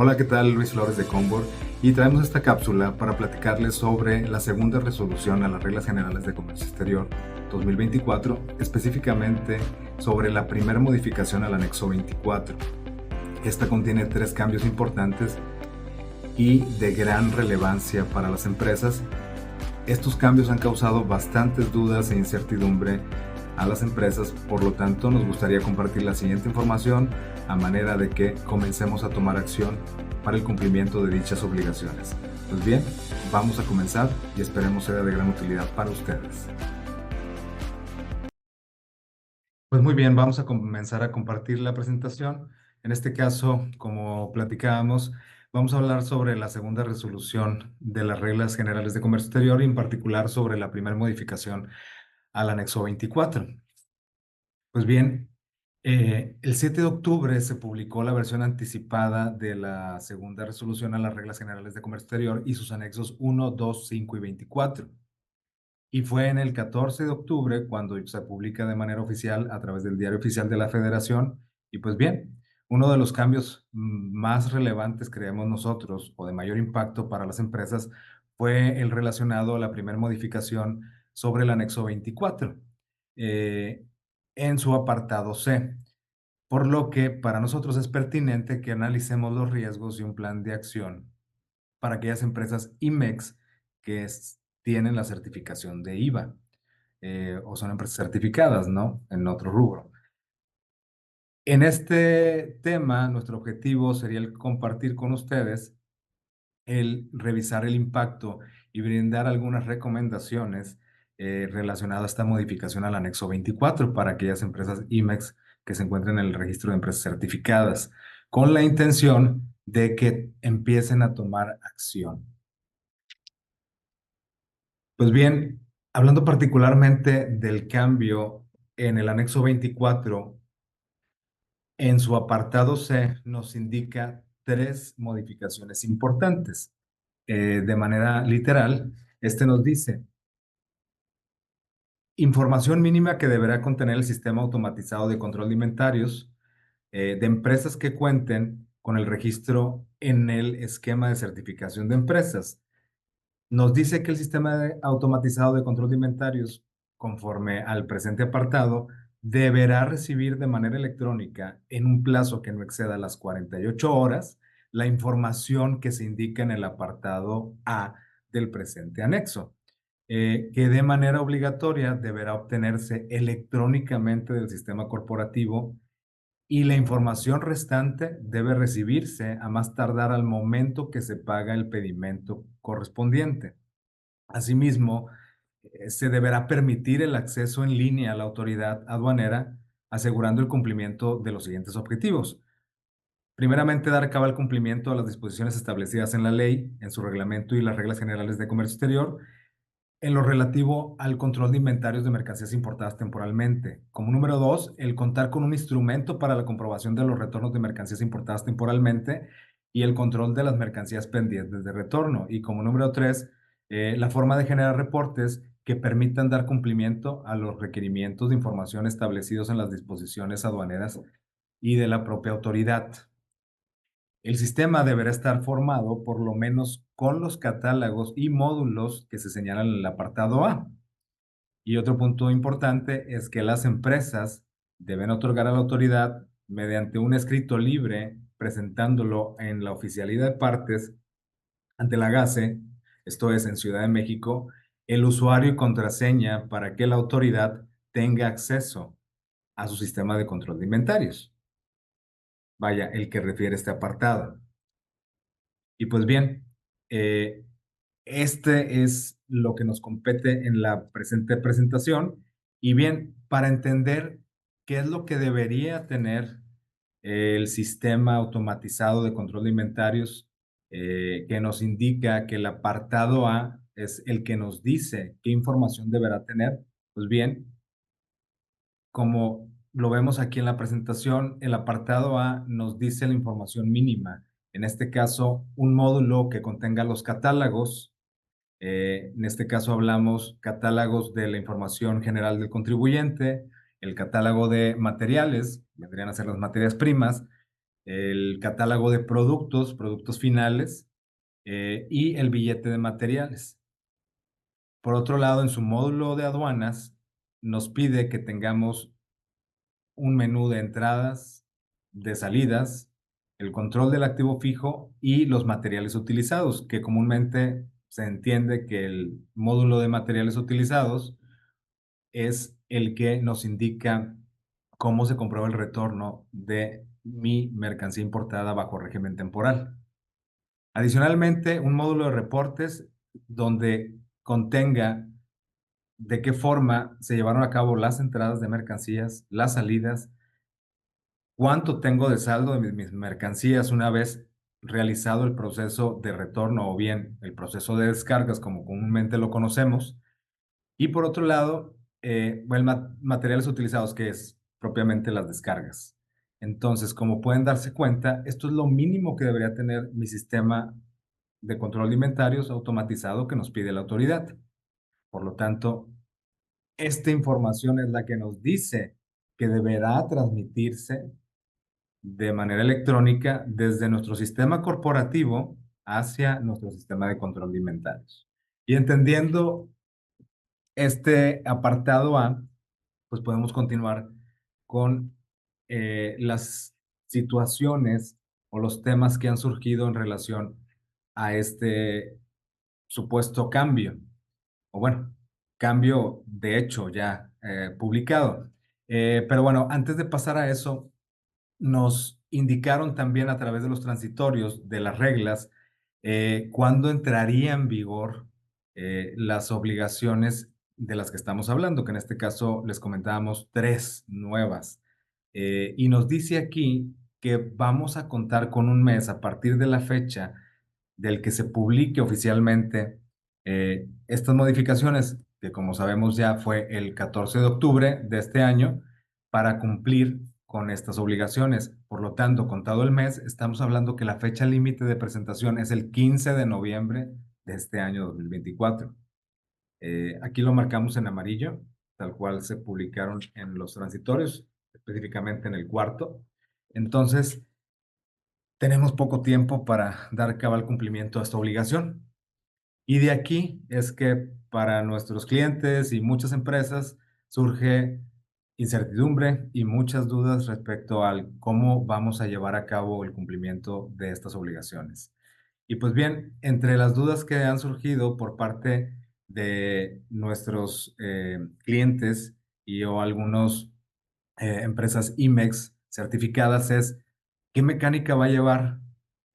Hola, ¿qué tal? Luis Flores de Combor y traemos esta cápsula para platicarles sobre la segunda resolución a las Reglas Generales de Comercio Exterior 2024, específicamente sobre la primera modificación al anexo 24. Esta contiene 3 cambios importantes y de gran relevancia para las empresas. Estos cambios han causado bastantes dudas e incertidumbre a las empresas, por lo tanto nos gustaría compartir la siguiente información a manera de que comencemos a tomar acción para el cumplimiento de dichas obligaciones. Pues bien, vamos a comenzar y esperemos sea de gran utilidad para ustedes. Pues muy bien, vamos a comenzar a compartir la presentación. En este caso, como platicábamos, vamos a hablar sobre la segunda resolución de las Reglas Generales de Comercio Exterior y en particular sobre la primera modificación al anexo 24. Pues bien, el 7 de octubre se publicó la versión anticipada de la segunda resolución a las Reglas Generales de Comercio Exterior y sus anexos 1, 2, 5 y 24. Y fue en el 14 de octubre cuando se publica de manera oficial a través del Diario Oficial de la Federación. Y pues bien, uno de los cambios más relevantes, creemos nosotros, o de mayor impacto para las empresas, fue el relacionado a la primera modificación sobre el anexo 24, eh, en su apartado C. Por lo que para nosotros es pertinente que analicemos los riesgos y un plan de acción para aquellas empresas IMEX que tienen la certificación de IVA, o son empresas certificadas, ¿no? En otro rubro. En este tema, nuestro objetivo sería el compartir con ustedes, el revisar el impacto y brindar algunas recomendaciones relacionadas a esta modificación al anexo 24 para aquellas empresas IMEX que se encuentren en el registro de empresas certificadas, con la intención de que empiecen a tomar acción. Pues bien, hablando particularmente del cambio en el anexo 24, en su apartado C nos indica 3 modificaciones importantes. De manera literal, este nos dice: información mínima que deberá contener el sistema automatizado de control de inventarios de empresas que cuenten con el registro en el esquema de certificación de empresas. Nos dice que el sistema automatizado de control de inventarios, conforme al presente apartado, deberá recibir de manera electrónica, en un plazo que no exceda las 48 horas, la información que se indica en el apartado A del presente anexo, que de manera obligatoria deberá obtenerse electrónicamente del sistema corporativo y la información restante debe recibirse a más tardar al momento que se paga el pedimento correspondiente. Asimismo, se deberá permitir el acceso en línea a la autoridad aduanera, asegurando el cumplimiento de los siguientes objetivos. Primeramente, dar cabal cumplimiento a las disposiciones establecidas en la ley, en su reglamento y las reglas generales de comercio exterior, en lo relativo al control de inventarios de mercancías importadas temporalmente. Como número 2, el contar con un instrumento para la comprobación de los retornos de mercancías importadas temporalmente y el control de las mercancías pendientes de retorno. Y como número 3, la forma de generar reportes que permitan dar cumplimiento a los requerimientos de información establecidos en las disposiciones aduaneras y de la propia autoridad. El sistema deberá estar formado por lo menos con los catálogos y módulos que se señalan en el apartado A. Y otro punto importante es que las empresas deben otorgar a la autoridad, mediante un escrito libre, presentándolo en la oficialidad de partes ante la GACE, esto es en Ciudad de México, el usuario y contraseña para que la autoridad tenga acceso a su sistema de control de inventarios. Vaya, el que refiere este apartado. Y pues bien, eh, este es lo que nos compete en la presente presentación. Y bien, para entender qué es lo que debería tener el sistema automatizado de control de inventarios, que nos indica que el apartado A es el que nos dice qué información deberá tener, pues bien, como lo vemos aquí en la presentación, el apartado A nos dice la información mínima. En este caso, un módulo que contenga los catálogos. En este caso hablamos catálogos de la información general del contribuyente, el catálogo de materiales, vendrían a ser las materias primas, el catálogo de productos, productos finales y el billete de materiales. Por otro lado, en su módulo de aduanas, nos pide que tengamos un menú de entradas, de salidas, el control del activo fijo y los materiales utilizados, que comúnmente se entiende que el módulo de materiales utilizados es el que nos indica cómo se comprueba el retorno de mi mercancía importada bajo régimen temporal. Adicionalmente, un módulo de reportes donde contenga de qué forma se llevaron a cabo las entradas de mercancías, las salidas, cuánto tengo de saldo de mis mercancías una vez realizado el proceso de retorno o bien el proceso de descargas, como comúnmente lo conocemos. Y por otro lado, bueno, materiales utilizados, que es propiamente las descargas. Entonces, como pueden darse cuenta, esto es lo mínimo que debería tener mi sistema de control de inventarios automatizado que nos pide la autoridad. Por lo tanto, esta información es la que nos dice que deberá transmitirse de manera electrónica desde nuestro sistema corporativo hacia nuestro sistema de control de inventarios. Y entendiendo este apartado A, pues podemos continuar con las situaciones o los temas que han surgido en relación a este supuesto cambio, o bueno, cambio de hecho ya publicado. Pero bueno, antes de pasar a eso, nos indicaron también a través de los transitorios de las reglas cuándo entraría en vigor las obligaciones de las que estamos hablando, que en este caso les comentábamos tres nuevas. Y nos dice aquí que vamos a contar con un mes a partir de la fecha del que se publique oficialmente estas modificaciones, que como sabemos ya fue el 14 de octubre de este año, para cumplir con estas obligaciones. Por lo tanto, contado el mes, estamos hablando que la fecha límite de presentación es el 15 de noviembre de este año 2024. Aquí lo marcamos en amarillo, tal cual se publicaron en los transitorios, específicamente en el cuarto. Entonces, tenemos poco tiempo para dar cabal cumplimiento a esta obligación. Y de aquí es que para nuestros clientes y muchas empresas surge incertidumbre y muchas dudas respecto al cómo vamos a llevar a cabo el cumplimiento de estas obligaciones. Y pues bien, entre las dudas que han surgido por parte de nuestros clientes y o algunos empresas IMEX certificadas es qué mecánica va a llevar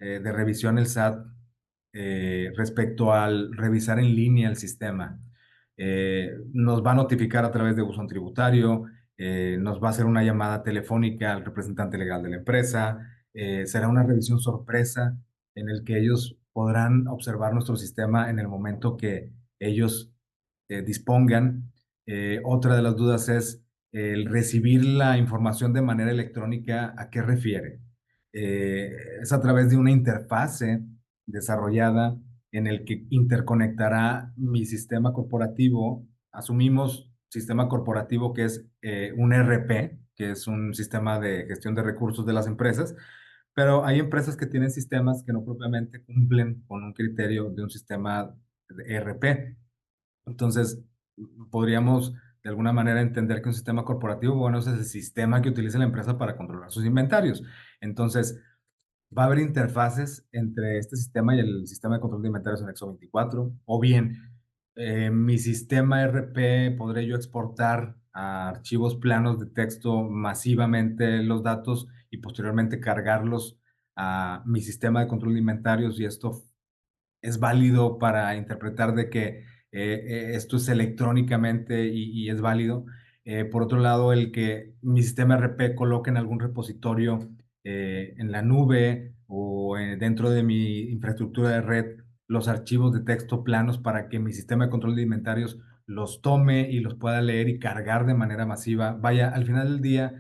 de revisión el SAT respecto al revisar en línea el sistema. Nos va a notificar a través de buzón tributario, nos va a hacer una llamada telefónica al representante legal de la empresa, será una revisión sorpresa en el que ellos podrán observar nuestro sistema en el momento que ellos dispongan. Otra de las dudas es el recibir la información de manera electrónica, ¿a qué refiere? Es a través de una interfase desarrollada en el que interconectará mi sistema corporativo. Asumimos sistema corporativo que es un ERP, que es un sistema de gestión de recursos de las empresas, pero hay empresas que tienen sistemas que no propiamente cumplen con un criterio de un sistema de ERP. Entonces, podríamos de alguna manera entender que un sistema corporativo, bueno, es el sistema que utiliza la empresa para controlar sus inventarios. Entonces, va a haber interfaces entre este sistema y el sistema de control de inventarios en Exo 24, o bien mi sistema RP podré yo exportar a archivos planos de texto masivamente los datos y posteriormente cargarlos a mi sistema de control de inventarios y esto es válido para interpretar de que esto es electrónicamente y es válido. Por otro lado, el que mi sistema RP coloque en algún repositorio en la nube o dentro de mi infraestructura de red los archivos de texto planos para que mi sistema de control de inventarios los tome y los pueda leer y cargar de manera masiva. Vaya, al final del día,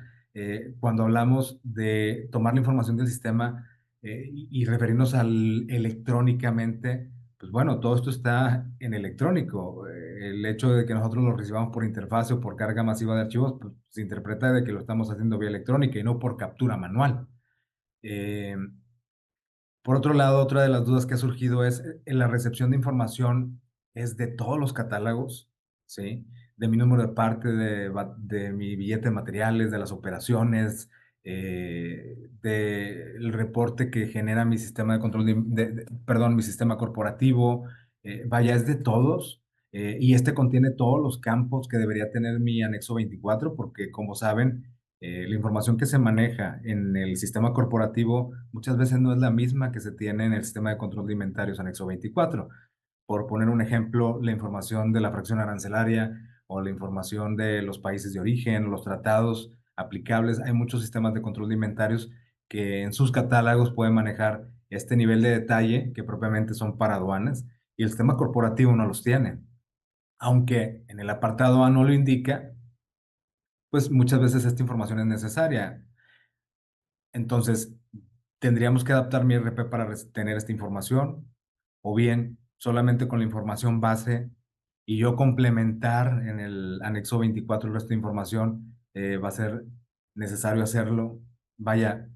cuando hablamos de tomar la información del sistema, y referirnos al electrónicamente, pues bueno, todo esto está en electrónico. El hecho de que nosotros lo recibamos por interfaz o por carga masiva de archivos, pues, se interpreta de que lo estamos haciendo vía electrónica y no por captura manual. Eh, por otro lado, otra de las dudas que ha surgido es la recepción de información es de todos los catálogos, ¿sí? De mi número de parte, de mi billete de materiales, de las operaciones, del reporte que genera mi sistema de control, perdón, mi sistema corporativo. Vaya, es de todos. Y este contiene todos los campos que debería tener mi anexo 24, porque como saben, la información que se maneja en el sistema corporativo muchas veces no es la misma que se tiene en el sistema de control de inventarios anexo 24. Por poner un ejemplo, la información de la fracción arancelaria o la información de los países de origen, los tratados aplicables. Hay muchos sistemas de control de inventarios que en sus catálogos pueden manejar este nivel de detalle que propiamente son para aduanas y el sistema corporativo no los tiene. Aunque en el apartado A no lo indica, pues muchas veces esta información es necesaria. Entonces, tendríamos que adaptar mi RP para tener esta información, o bien solamente con la información base y yo complementar en el anexo 24 el resto de información, va a ser necesario hacerlo. Vaya,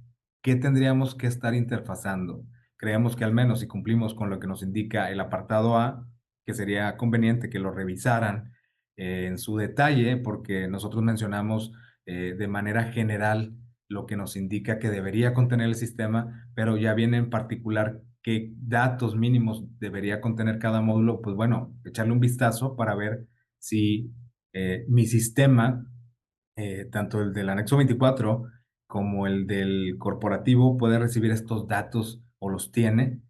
¿qué tendríamos que estar interfazando? Creemos que al menos si cumplimos con lo que nos indica el apartado A, que sería conveniente que lo revisaran en su detalle, porque nosotros mencionamos de manera general lo que nos indica que debería contener el sistema, pero ya viene en particular qué datos mínimos debería contener cada módulo, pues bueno, echarle un vistazo para ver si mi sistema, tanto el del anexo 24 como el del corporativo, puede recibir estos datos o los tiene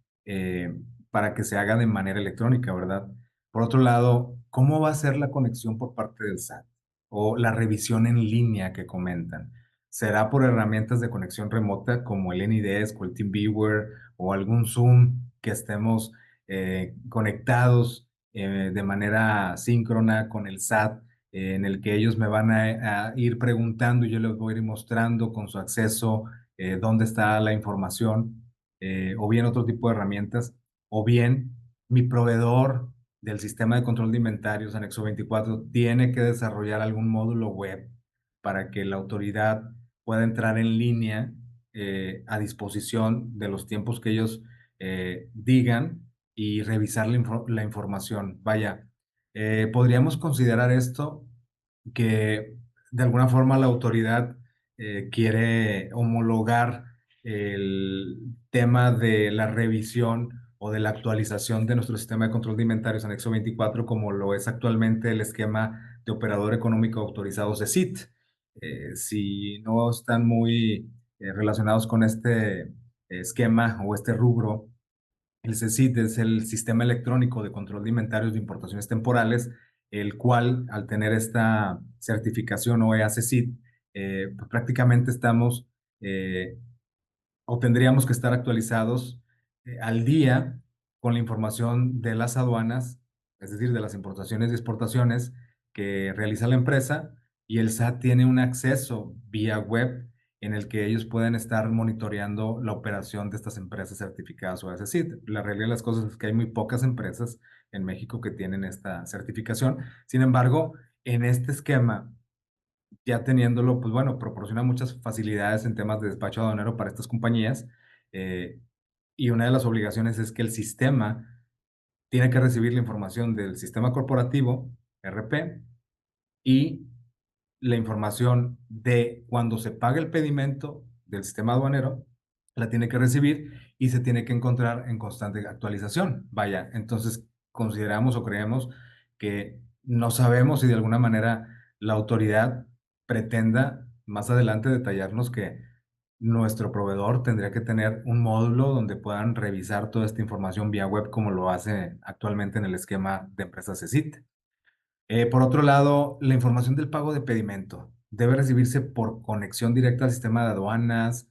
para que se haga de manera electrónica, ¿verdad? Por otro lado, ¿cómo va a ser la conexión por parte del SAT o la revisión en línea que comentan? ¿Será por herramientas de conexión remota como el AnyDesk o el TeamViewer o algún Zoom que estemos conectados de manera síncrona con el SAT, en el que ellos me van a ir preguntando y yo les voy a ir mostrando con su acceso dónde está la información, o bien otro tipo de herramientas, o bien mi proveedor del sistema de control de inventarios, anexo 24, tiene que desarrollar algún módulo web para que la autoridad pueda entrar en línea a disposición de los tiempos que ellos digan y revisar la información. Vaya, podríamos considerar esto que de alguna forma la autoridad quiere homologar el tema de la revisión o de la actualización de nuestro sistema de control de inventarios anexo 24, como lo es actualmente el esquema de operador económico autorizados de CIT. Si no están muy relacionados con este esquema o este rubro, el CECIT es el Sistema Electrónico de Control de Inventarios de Importaciones Temporales, el cual, al tener esta certificación OEA CECIT, pues prácticamente estamos eh, o tendríamos que estar actualizados al día con la información de las aduanas, es decir, de las importaciones y exportaciones que realiza la empresa, y el SAT tiene un acceso vía web en el que ellos pueden estar monitoreando la operación de estas empresas certificadas o SCIT. La realidad de las cosas es que hay muy pocas empresas en México que tienen esta certificación. Sin embargo, en este esquema, ya teniéndolo, pues bueno, proporciona muchas facilidades en temas de despacho aduanero para estas compañías. eh, y una de las obligaciones es que el sistema tiene que recibir la información del sistema corporativo, RP, y la información de cuando se paga el pedimento del sistema aduanero, la tiene que recibir y se tiene que encontrar en constante actualización. Vaya, entonces consideramos o creemos que no sabemos si de alguna manera la autoridad pretenda más adelante detallarnos que nuestro proveedor tendría que tener un módulo donde puedan revisar toda esta información vía web como lo hace actualmente en el esquema de empresas CECIT. Por otro lado, la información del pago de pedimento debe recibirse por conexión directa al sistema de aduanas,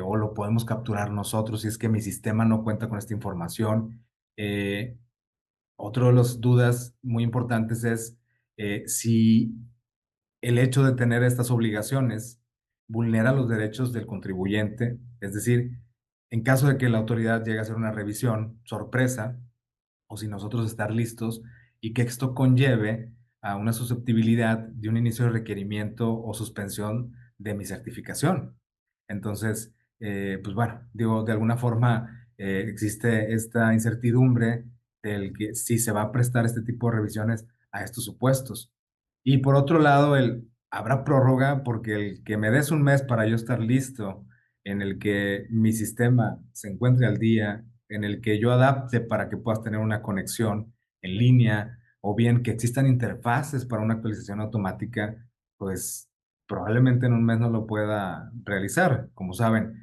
o lo podemos capturar nosotros si es que mi sistema no cuenta con esta información. Eh, Otro de las dudas muy importantes es si el hecho de tener estas obligaciones vulnera los derechos del contribuyente, es decir, en caso de que la autoridad llegue a hacer una revisión sorpresa, o si nosotros estar listos y que esto conlleve a una susceptibilidad de un inicio de requerimiento o suspensión de mi certificación. Entonces, pues bueno, digo, de alguna forma existe esta incertidumbre del que si se va a prestar este tipo de revisiones a estos supuestos. Y por otro lado, habrá prórroga porque el que me des un mes para yo estar listo, en el que mi sistema se encuentre al día, en el que yo adapte para que puedas tener una conexión en línea, o bien que existan interfaces para una actualización automática, pues probablemente en un mes no lo pueda realizar. Como saben,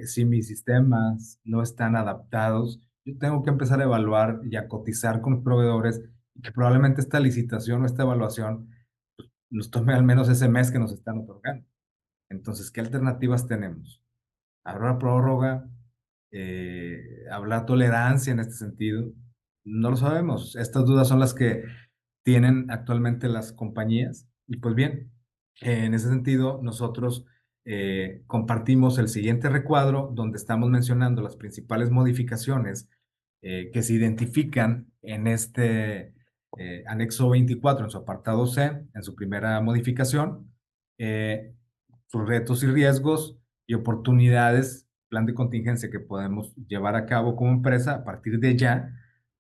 si mis sistemas no están adaptados, yo tengo que empezar a evaluar y a cotizar con los proveedores y que probablemente esta licitación o esta evaluación nos tome al menos ese mes que nos están otorgando. Entonces, ¿qué alternativas tenemos? ¿Habrá prórroga? ¿Habrá tolerancia en este sentido? No lo sabemos. Estas dudas son las que tienen actualmente las compañías. Y pues bien, en ese sentido, nosotros compartimos el siguiente recuadro donde estamos mencionando las principales modificaciones que se identifican en este anexo 24, en su apartado C, en su primera modificación, eh, sus retos y riesgos y oportunidades, plan de contingencia que podemos llevar a cabo como empresa a partir de ya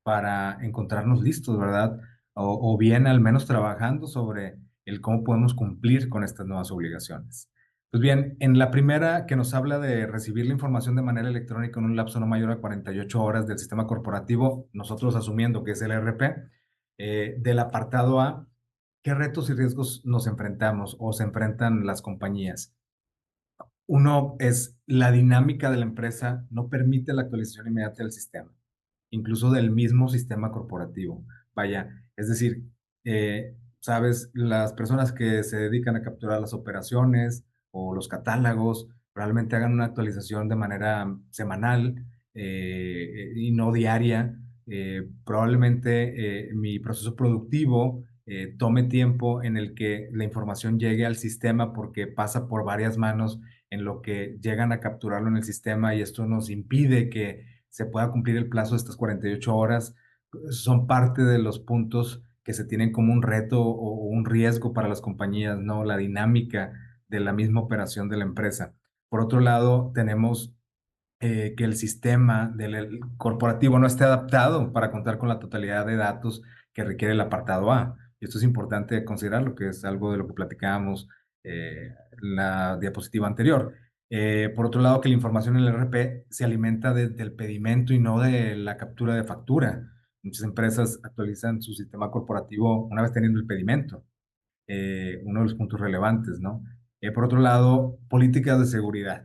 para encontrarnos listos, ¿verdad? O bien al menos trabajando sobre el cómo podemos cumplir con estas nuevas obligaciones. Pues bien, en la primera que nos habla de recibir la información de manera electrónica en un lapso no mayor a 48 horas del sistema corporativo, nosotros asumiendo que es el ERP, del apartado A, ¿qué retos y riesgos nos enfrentamos o se enfrentan las compañías? Uno es la dinámica de la empresa no permite la actualización inmediata del sistema, incluso del mismo sistema corporativo. Vaya, es decir, sabes, las personas que se dedican a capturar las operaciones o los catálogos probablemente hagan una actualización de manera semanal y no diaria. Probablemente mi proceso productivo tome tiempo en el que la información llegue al sistema porque pasa por varias manos en lo que llegan a capturarlo en el sistema y esto nos impide que se pueda cumplir el plazo de estas 48 horas. Son parte de los puntos que se tienen como un reto o un riesgo para las compañías, ¿no? La dinámica de la misma operación de la empresa. Por otro lado, tenemos que el sistema del corporativo no esté adaptado para contar con la totalidad de datos que requiere el apartado A. Y esto es importante considerarlo, que es algo de lo que platicábamos en la diapositiva anterior. Por otro lado, que la información en el RP se alimenta del pedimento y no de la captura de factura. Muchas empresas actualizan su sistema corporativo una vez teniendo el pedimento, uno de los puntos relevantes, ¿no? Por otro lado, políticas de seguridad.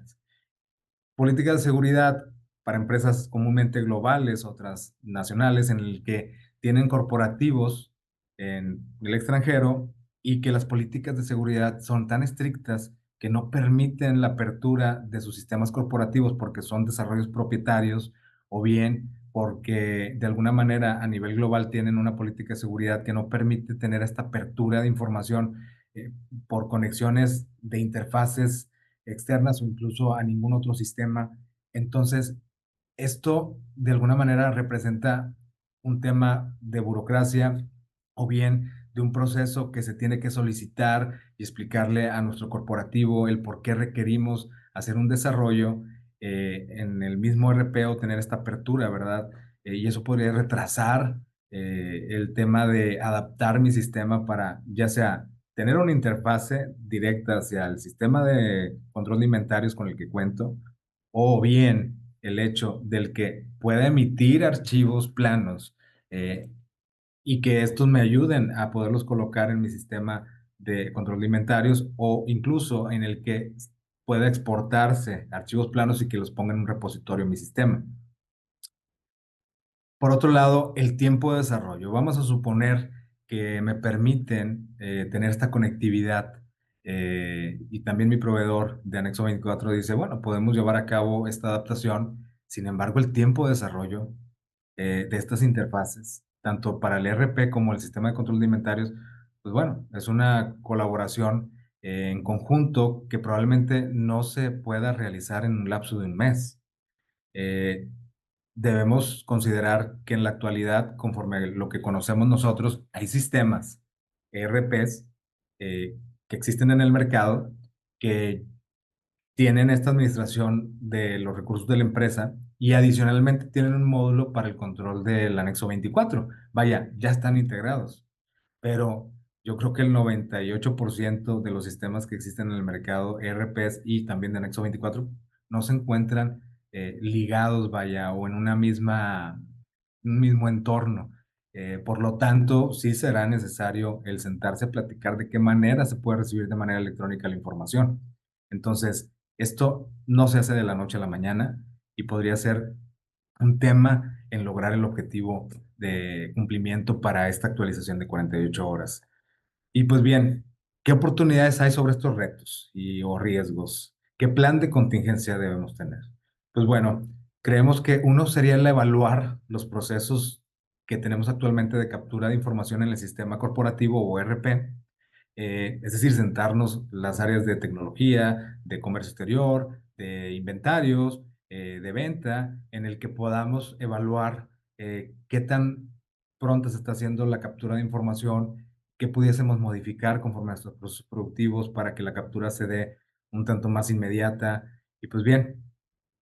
Políticas de seguridad para empresas comúnmente globales, otras nacionales, en el que tienen corporativos en el extranjero y que las políticas de seguridad son tan estrictas que no permiten la apertura de sus sistemas corporativos porque son desarrollos propietarios o bien porque de alguna manera a nivel global tienen una política de seguridad que no permite tener esta apertura de información eh, por conexiones de interfaces externas o incluso a ningún otro sistema. Entonces, esto de alguna manera representa un tema de burocracia o bien de un proceso que se tiene que solicitar y explicarle a nuestro corporativo el por qué requerimos hacer un desarrollo en el mismo RP o tener esta apertura, ¿verdad? Y eso podría retrasar el tema de adaptar mi sistema para ya sea tener una interfase directa hacia el sistema de control de inventarios con el que cuento, o bien el hecho del que pueda emitir archivos planos eh, y que estos me ayuden a poderlos colocar en mi sistema de control de inventarios o incluso en el que pueda exportarse archivos planos y que los ponga en un repositorio en mi sistema. Por otro lado, el tiempo de desarrollo. Vamos a suponer que me permiten tener esta conectividad y también mi proveedor de anexo 24 dice, bueno, podemos llevar a cabo esta adaptación. Sin embargo, el tiempo de desarrollo de estas interfaces, tanto para el ERP como el sistema de control de inventarios, pues bueno, es una colaboración en conjunto que probablemente no se pueda realizar en un lapso de un mes. Eh, Debemos considerar que en la actualidad, conforme a lo que conocemos nosotros, hay sistemas, ERPs, que existen en el mercado, que tienen esta administración de los recursos de la empresa y adicionalmente tienen un módulo para el control del anexo 24. Vaya, ya están integrados, pero yo creo que el 98% de los sistemas que existen en el mercado, ERPs y también de anexo 24, no se encuentran ligados, vaya, o en un mismo entorno. Por lo tanto, sí será necesario el sentarse a platicar de qué manera se puede recibir de manera electrónica la información. Entonces, esto no se hace de la noche a la mañana y podría ser un tema en lograr el objetivo de cumplimiento para esta actualización de 48 horas. Y pues bien, ¿qué oportunidades hay sobre estos retos o riesgos? ¿Qué plan de contingencia debemos tener? Pues bueno, creemos que uno sería el evaluar los procesos que tenemos actualmente de captura de información en el sistema corporativo o ERP, es decir, sentarnos las áreas de tecnología, de comercio exterior, de inventarios, de venta, en el que podamos evaluar qué tan pronta se está haciendo la captura de información, qué pudiésemos modificar conforme a nuestros procesos productivos para que la captura se dé un tanto más inmediata. Y pues bien,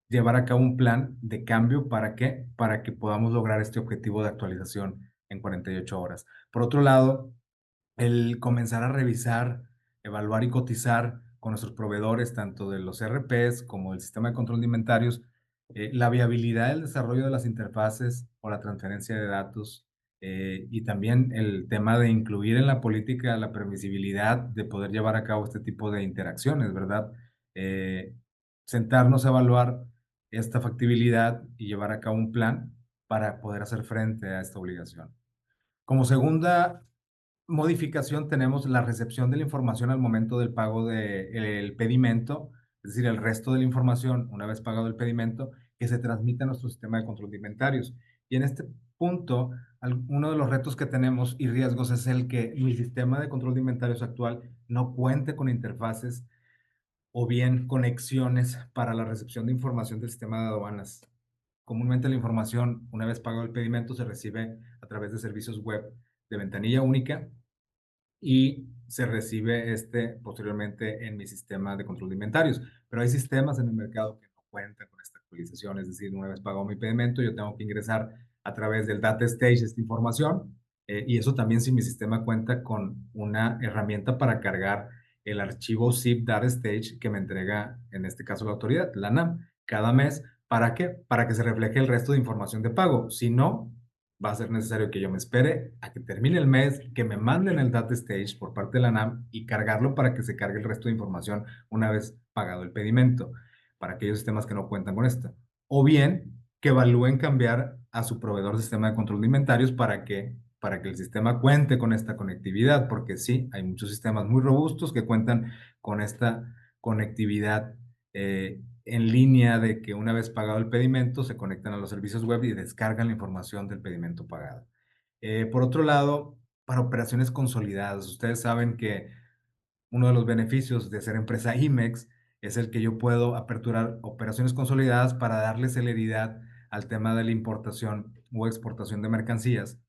llevar a cabo un plan de cambio ¿para qué? Para que podamos lograr este objetivo de actualización en 48 horas. Por otro lado, el comenzar a revisar, evaluar y cotizar con nuestros proveedores, tanto de los RPs como del sistema de control de inventarios, la viabilidad del desarrollo de las interfaces o la transferencia de datos, y también el tema de incluir en la política la permisibilidad de poder llevar a cabo este tipo de interacciones, ¿verdad? Eh, sentarnos a evaluar esta factibilidad y llevar a cabo un plan para poder hacer frente a esta obligación. Como segunda modificación tenemos la recepción de la información al momento del pago del pedimento, es decir, el resto de la información, una vez pagado el pedimento, que se transmite a nuestro sistema de control de inventarios. Y en este punto, uno de los retos que tenemos y riesgos es el que mi sistema de control de inventarios actual no cuente con interfaces o bien conexiones para la recepción de información del sistema de aduanas. Comúnmente la información, una vez pagado el pedimento, se recibe a través de servicios web de ventanilla única y se recibe posteriormente en mi sistema de control de inventarios. Pero hay sistemas en el mercado que no cuentan con esta actualización, es decir, una vez pagado mi pedimento, yo tengo que ingresar a través del data stage esta información, y eso también si mi sistema cuenta con una herramienta para cargar el archivo zip data stage que me entrega, en este caso la autoridad, la NAM, cada mes. ¿Para qué? Para que se refleje el resto de información de pago. Si no, va a ser necesario que yo me espere a que termine el mes, que me manden el data stage por parte de la NAM y cargarlo para que se cargue el resto de información una vez pagado el pedimento, para aquellos sistemas que no cuentan con esto. O bien que evalúen cambiar a su proveedor de sistema de control de inventarios para que el sistema cuente con esta conectividad, porque sí, hay muchos sistemas muy robustos que cuentan con esta conectividad en línea, de que una vez pagado el pedimento se conectan a los servicios web y descargan la información del pedimento pagado. Por otro lado, para operaciones consolidadas, ustedes saben que uno de los beneficios de ser empresa IMEX es el que yo puedo aperturar operaciones consolidadas para darle celeridad al tema de la importación o exportación de mercancías.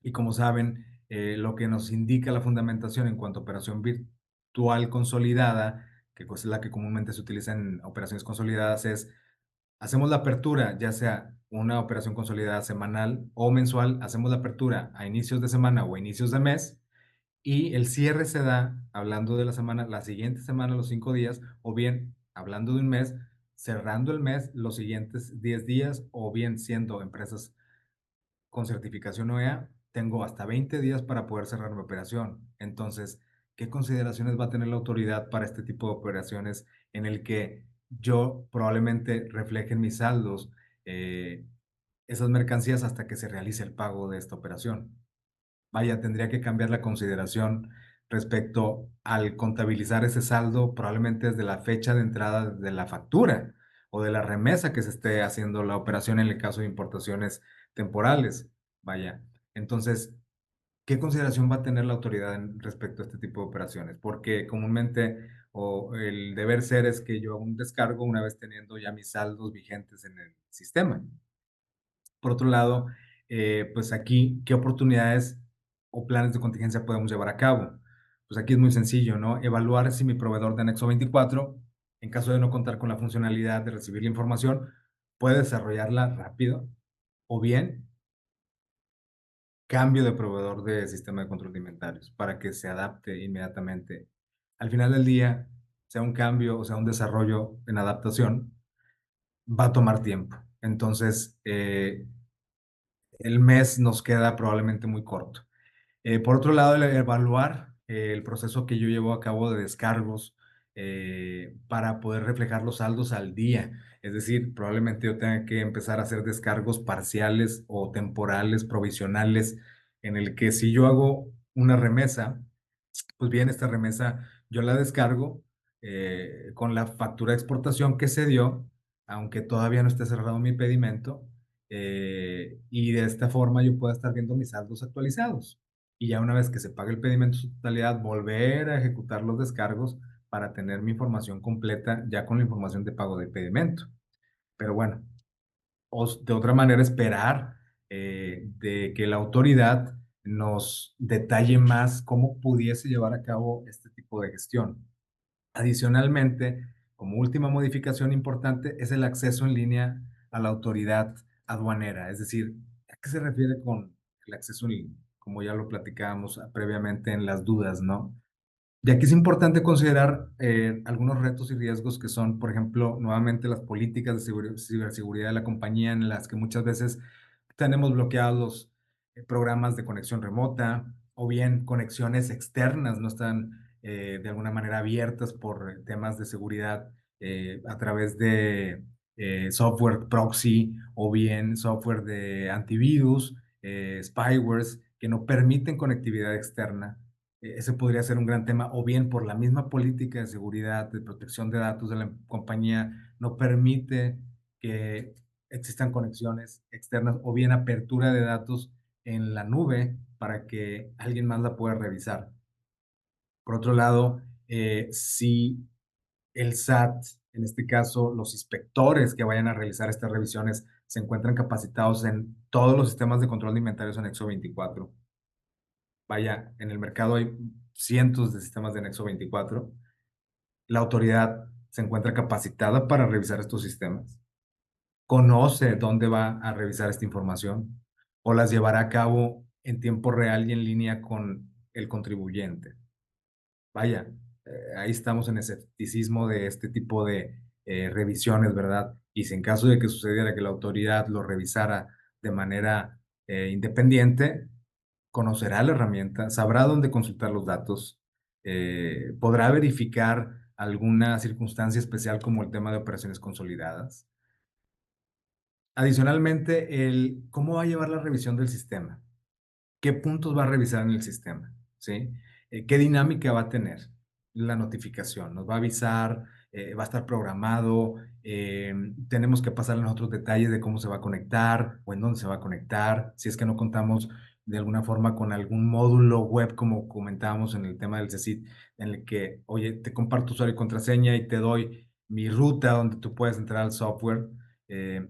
Y como saben, lo que nos indica la fundamentación en cuanto a operación virtual consolidada, que pues es la que comúnmente se utiliza en operaciones consolidadas, es: hacemos la apertura, ya sea una operación consolidada semanal o mensual, hacemos la apertura a inicios de semana o a inicios de mes, y el cierre se da, hablando de la semana, la siguiente semana, los 5 días, o bien, hablando de un mes, cerrando el mes los siguientes 10 días, o bien siendo empresas con certificación OEA, tengo hasta 20 días para poder cerrar mi operación. Entonces, ¿qué consideraciones va a tener la autoridad para este tipo de operaciones en el que yo probablemente refleje en mis saldos eh, esas mercancías hasta que se realice el pago de esta operación? Vaya, tendría que cambiar la consideración respecto al contabilizar ese saldo, probablemente desde la fecha de entrada de la factura o de la remesa que se esté haciendo la operación en el caso de importaciones temporales. Vaya, entonces, ¿qué consideración va a tener la autoridad respecto a este tipo de operaciones? Porque comúnmente o el deber ser es que yo haga un descargo una vez teniendo ya mis saldos vigentes en el sistema. Por otro lado, pues aquí, ¿qué oportunidades o planes de contingencia podemos llevar a cabo? Pues aquí es muy sencillo, ¿no? Evaluar si mi proveedor de anexo 24 En caso de no contar con la funcionalidad de recibir la información, puede desarrollarla rápido o bien cambio de proveedor de sistema de control de inventarios para que se adapte inmediatamente. Al final del día, sea un cambio o sea un desarrollo en adaptación, va a tomar tiempo. Entonces, el mes nos queda probablemente muy corto. Por otro lado, el evaluar el proceso que yo llevo a cabo de descargos para poder reflejar los saldos al día. Es decir, probablemente yo tenga que empezar a hacer descargos parciales o temporales, provisionales, en el que si yo hago una remesa, pues bien, esta remesa yo la descargo con la factura de exportación que se dio, aunque todavía no esté cerrado mi pedimento, y de esta forma yo pueda estar viendo mis saldos actualizados. Y ya una vez que se pague el pedimento en su totalidad, volver a ejecutar los descargos para tener mi información completa ya con la información de pago del pedimento. Pero bueno, o de otra manera esperar de que la autoridad nos detalle más cómo pudiese llevar a cabo este tipo de gestión. Adicionalmente, como última modificación importante, es el acceso en línea a la autoridad aduanera. Es decir, ¿a qué se refiere con el acceso en línea? Como ya lo platicábamos previamente en las dudas, ¿no? Y aquí es importante considerar algunos retos y riesgos que son, por ejemplo, nuevamente las políticas de ciberseguridad de la compañía en las que muchas veces tenemos bloqueados programas de conexión remota o bien conexiones externas no están de alguna manera abiertas por temas de seguridad a través de software proxy o bien software de antivirus, spywares que no permiten conectividad externa. Ese podría ser un gran tema, o bien por la misma política de seguridad, de protección de datos de la compañía, no permite que existan conexiones externas, o bien apertura de datos en la nube para que alguien más la pueda revisar. Por otro lado, si el SAT, en este caso, los inspectores que vayan a realizar estas revisiones, se encuentran capacitados en todos los sistemas de control de inventarios anexo 24. Vaya, en el mercado hay cientos de sistemas de Nexo 24. La autoridad se encuentra capacitada para revisar estos sistemas. Conoce dónde va a revisar esta información o las llevará a cabo en tiempo real y en línea con el contribuyente. Vaya, ahí estamos en escepticismo de este tipo de revisiones, ¿verdad? Y si en caso de que sucediera que la autoridad lo revisara de manera independiente, conocerá la herramienta, sabrá dónde consultar los datos, podrá verificar alguna circunstancia especial como el tema de operaciones consolidadas. Adicionalmente, el cómo va a llevar la revisión del sistema, qué puntos va a revisar en el sistema, ¿sí? ¿Qué dinámica va a tener la notificación? ¿Nos va a avisar? ¿Va a estar programado? Tenemos que pasarle nosotros detalles de cómo se va a conectar o en dónde se va a conectar, si es que no contamos de alguna forma con algún módulo web, como comentábamos en el tema del CECIT, en el que, oye, te comparto usuario y contraseña y te doy mi ruta donde tú puedes entrar al software.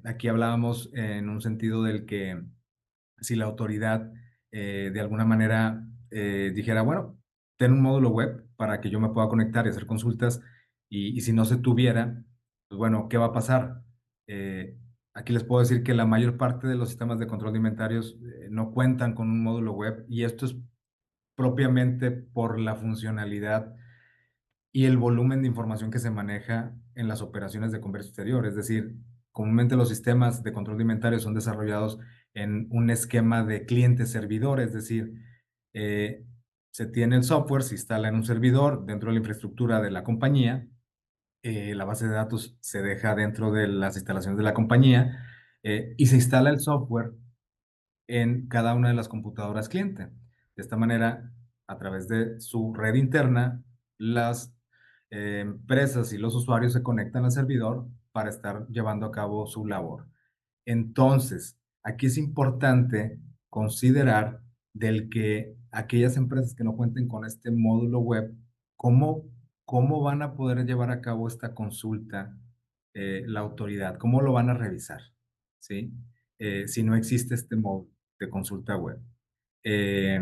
Aquí hablábamos en un sentido del que si la autoridad de alguna manera dijera, bueno, ten un módulo web para que yo me pueda conectar y hacer consultas, y si no se tuviera, pues bueno, ¿qué va a pasar? Eh, Aquí les puedo decir que la mayor parte de los sistemas de control de inventarios no cuentan con un módulo web, y esto es propiamente por la funcionalidad y el volumen de información que se maneja en las operaciones de comercio exterior. Es decir, comúnmente los sistemas de control de inventario son desarrollados en un esquema de cliente-servidor, es decir, eh, se tiene el software, se instala en un servidor dentro de la infraestructura de la compañía, la base de datos se deja dentro de las instalaciones de la compañía y se instala el software en cada una de las computadoras cliente. De esta manera, a través de su red interna, las empresas y los usuarios se conectan al servidor para estar llevando a cabo su labor. Entonces, aquí es importante considerar del que aquellas empresas que no cuenten con este módulo web, ¿cómo, cómo van a poder llevar a cabo esta consulta la autoridad? ¿Cómo lo van a revisar? ¿Sí? Si no existe este módulo de consulta web. Eh,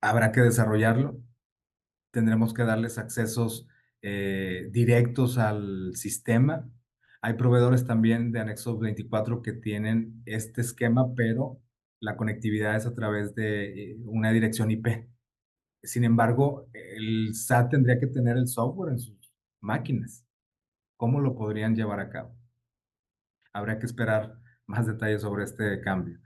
Habrá que desarrollarlo, tendremos que darles accesos directos al sistema. Hay proveedores también de anexo 24 que tienen este esquema, pero la conectividad es a través de una dirección IP. Sin embargo, el SAT tendría que tener el software en sus máquinas. ¿Cómo lo podrían llevar a cabo? Habría que esperar más detalles sobre este cambio.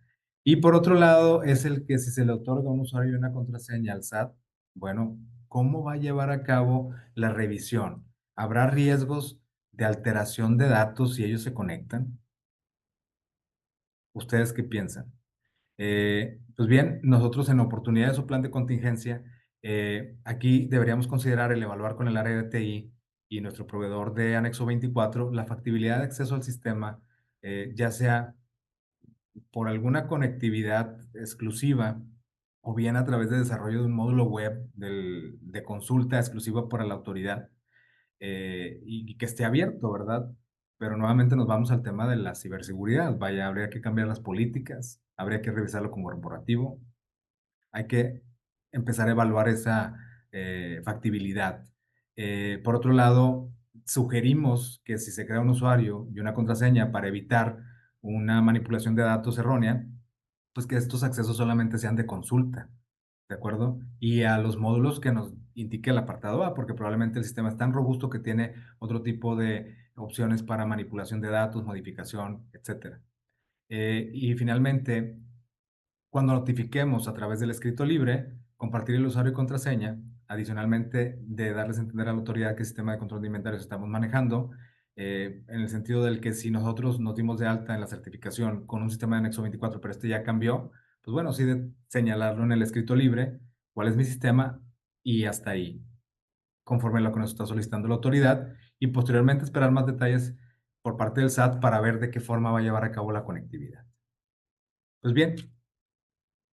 Y por otro lado, es el que si se le otorga a un usuario una contraseña al SAT, bueno, ¿cómo va a llevar a cabo la revisión? ¿Habrá riesgos de alteración de datos si ellos se conectan? ¿Ustedes qué piensan? Pues bien, nosotros en oportunidades o plan de contingencia, aquí deberíamos considerar el evaluar con el área de TI y nuestro proveedor de anexo 24 la factibilidad de acceso al sistema, ya sea por alguna conectividad exclusiva o bien a través de desarrollo de un módulo web de consulta exclusiva para la autoridad y que esté abierto, ¿verdad? Pero nuevamente nos vamos al tema de la ciberseguridad. Vaya, habría que cambiar las políticas, habría que revisarlo como corporativo, hay que empezar a evaluar esa factibilidad. Por otro lado, sugerimos que si se crea un usuario y una contraseña para evitar una manipulación de datos errónea, pues que estos accesos solamente sean de consulta, ¿de acuerdo? Y a los módulos que nos indique el apartado A, porque probablemente el sistema es tan robusto que tiene otro tipo de opciones para manipulación de datos, modificación, etcétera. Y finalmente, cuando notifiquemos a través del escrito libre, compartir el usuario y contraseña, adicionalmente de darles a entender a la autoridad qué sistema de control de inventarios estamos manejando, en el sentido del que si nosotros nos dimos de alta en la certificación con un sistema de anexo 24, pero este ya cambió, pues bueno, sí de señalarlo en el escrito libre, cuál es mi sistema y hasta ahí, conforme a lo que nos está solicitando la autoridad, y posteriormente esperar más detalles por parte del SAT para ver de qué forma va a llevar a cabo la conectividad. Pues bien,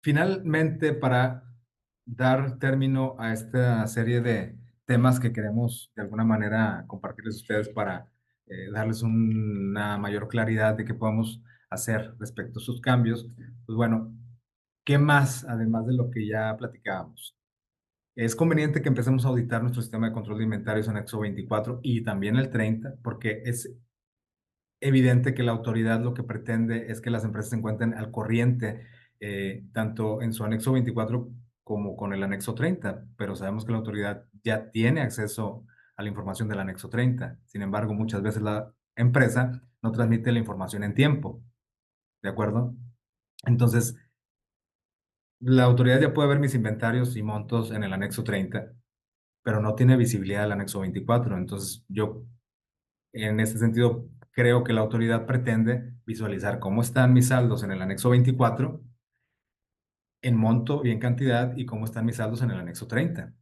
finalmente, para dar término a esta serie de temas que queremos de alguna manera compartirles a ustedes para darles una mayor claridad de qué podemos hacer respecto a sus cambios, pues bueno, ¿qué más además de lo que ya platicábamos? Es conveniente que empecemos a auditar nuestro sistema de control de inventarios en Anexo 24 y también el 30, porque es evidente que la autoridad lo que pretende es que las empresas se encuentren al corriente, tanto en su anexo 24 como con el anexo 30, pero sabemos que la autoridad ya tiene acceso a la información del anexo 30. Sin embargo, muchas veces la empresa no transmite la información en tiempo, ¿de acuerdo? Entonces, la autoridad ya puede ver mis inventarios y montos en el anexo 30, pero no tiene visibilidad del anexo 24. Entonces, yo en ese sentido, creo que la autoridad pretende visualizar cómo están mis saldos en el anexo 24 en monto y en cantidad y cómo están mis saldos en el anexo 30.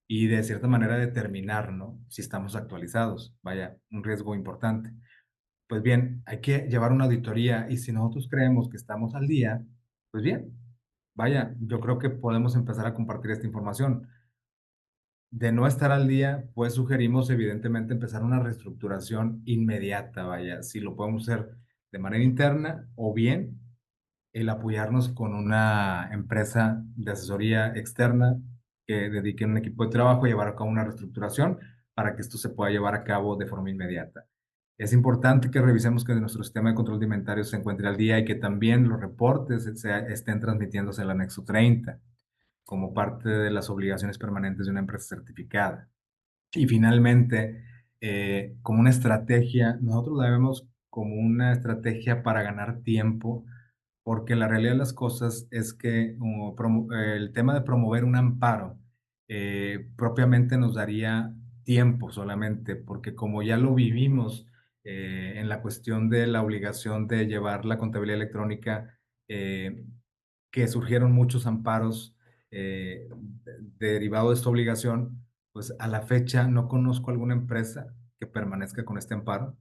Y de cierta manera determinar, ¿no? Si estamos actualizados. Vaya, un riesgo importante. Pues bien, hay que llevar una auditoría y si nosotros creemos que estamos al día, pues bien, vaya, yo creo que podemos empezar a compartir esta información. De no estar al día, pues sugerimos evidentemente empezar una reestructuración inmediata, vaya, si lo podemos hacer de manera interna o bien el apoyarnos con una empresa de asesoría externa que dedique un equipo de trabajo a llevar a cabo una reestructuración para que esto se pueda llevar a cabo de forma inmediata. Es importante que revisemos que nuestro sistema de control de inventarios se encuentre al día y que también los reportes estén transmitiéndose al anexo 30 como parte de las obligaciones permanentes de una empresa certificada. Y finalmente, como una estrategia, nosotros la vemos como una estrategia para ganar tiempo, porque la realidad de las cosas es que el tema de promover un amparo propiamente nos daría tiempo solamente, porque como ya lo vivimos en la cuestión de la obligación de llevar la contabilidad electrónica, que surgieron muchos amparos derivados de esta obligación, pues a la fecha no conozco alguna empresa que permanezca con este amparo.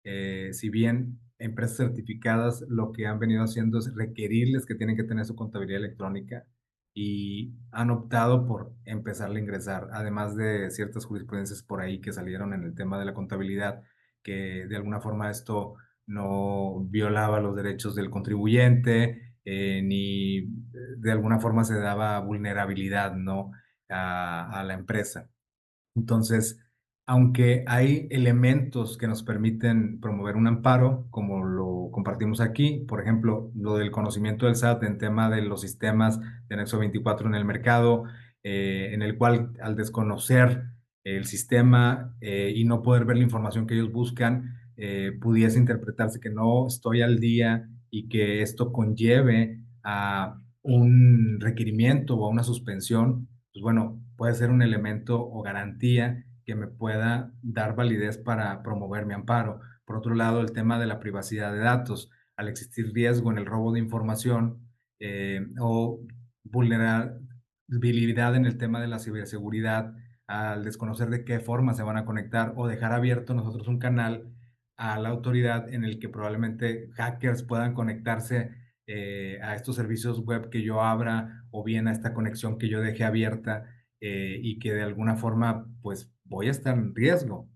Si bien empresas certificadas lo que han venido haciendo es requerirles que tienen que tener su contabilidad electrónica y han optado por empezarle a ingresar, además de ciertas jurisprudencias por ahí que salieron en el tema de la contabilidad, que de alguna forma esto no violaba los derechos del contribuyente, ni de alguna forma se daba vulnerabilidad, ¿no? A la empresa. Entonces, Aunque hay elementos que nos permiten promover un amparo, como lo compartimos aquí, por ejemplo, lo del conocimiento del SAT en tema de los sistemas de Nexo 24 en el mercado, en el cual al desconocer el sistema y no poder ver la información que ellos buscan, pudiese interpretarse que no estoy al día y que esto conlleve a un requerimiento o a una suspensión, pues bueno, puede ser un elemento o garantía que me pueda dar validez para promover mi amparo. Por otro lado, el tema de la privacidad de datos. Al existir riesgo en el robo de información o vulnerabilidad en el tema de la ciberseguridad, al desconocer de qué forma se van a conectar o dejar abierto nosotros un canal a la autoridad en el que probablemente hackers puedan conectarse a estos servicios web que yo abra o bien a esta conexión que yo deje abierta y que de alguna forma pues voy a estar en riesgo.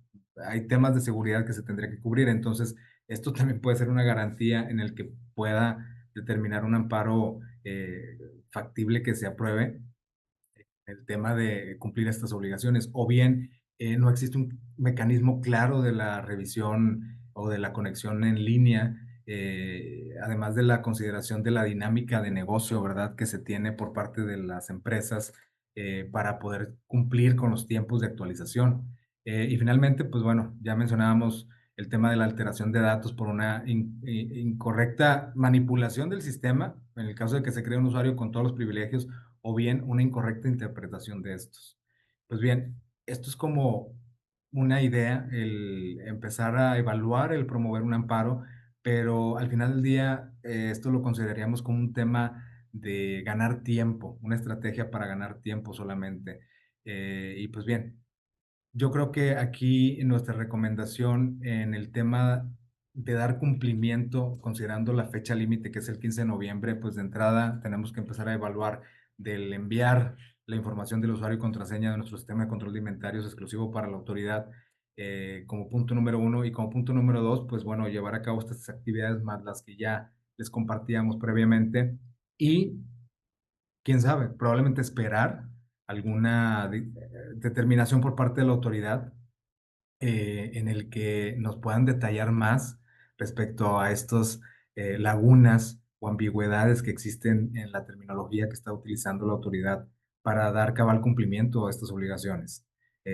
Hay temas de seguridad que se tendría que cubrir, entonces esto también puede ser una garantía en el que pueda determinar un amparo factible que se apruebe el tema de cumplir estas obligaciones, o bien no existe un mecanismo claro de la revisión o de la conexión en línea, además de la consideración de la dinámica de negocio, ¿verdad?, que se tiene por parte de las empresas para poder cumplir con los tiempos de actualización. Y finalmente, pues bueno, ya mencionábamos el tema de la alteración de datos por una incorrecta manipulación del sistema, en el caso de que se cree un usuario con todos los privilegios o bien una incorrecta interpretación de estos. Pues bien, esto es como una idea, el empezar a evaluar, el promover un amparo, pero al final del día esto lo consideraríamos como un tema de ganar tiempo, una estrategia para ganar tiempo solamente. Y pues bien, yo creo que aquí nuestra recomendación en el tema de dar cumplimiento, considerando la fecha límite que es el 15 de noviembre, pues de entrada tenemos que empezar a evaluar del enviar la información del usuario y contraseña de nuestro sistema de control de inventarios exclusivo para la autoridad como punto número uno y como punto número dos, pues bueno, llevar a cabo estas actividades más las que ya les compartíamos previamente y quién sabe, probablemente esperar alguna determinación por parte de la autoridad en el que nos puedan detallar más respecto a estos lagunas o ambigüedades que existen en la terminología que está utilizando la autoridad para dar cabal cumplimiento a estas obligaciones.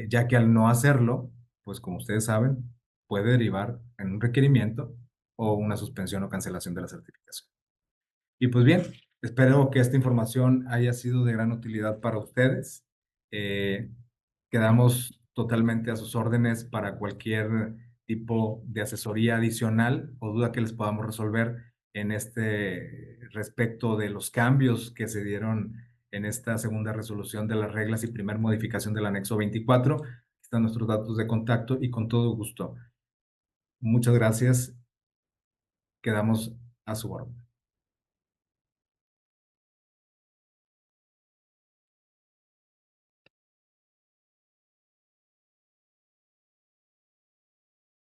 Ya que al no hacerlo, pues como ustedes saben, puede derivar en un requerimiento o una suspensión o cancelación de la certificación. Y pues bien, espero que esta información haya sido de gran utilidad para ustedes. Eh, Quedamos totalmente a sus órdenes para cualquier tipo de asesoría adicional o duda que les podamos resolver en este respecto de los cambios que se dieron en esta segunda resolución de las reglas y primer modificación del anexo 24. Están nuestros datos de contacto y con todo gusto. Muchas gracias. Quedamos a su orden.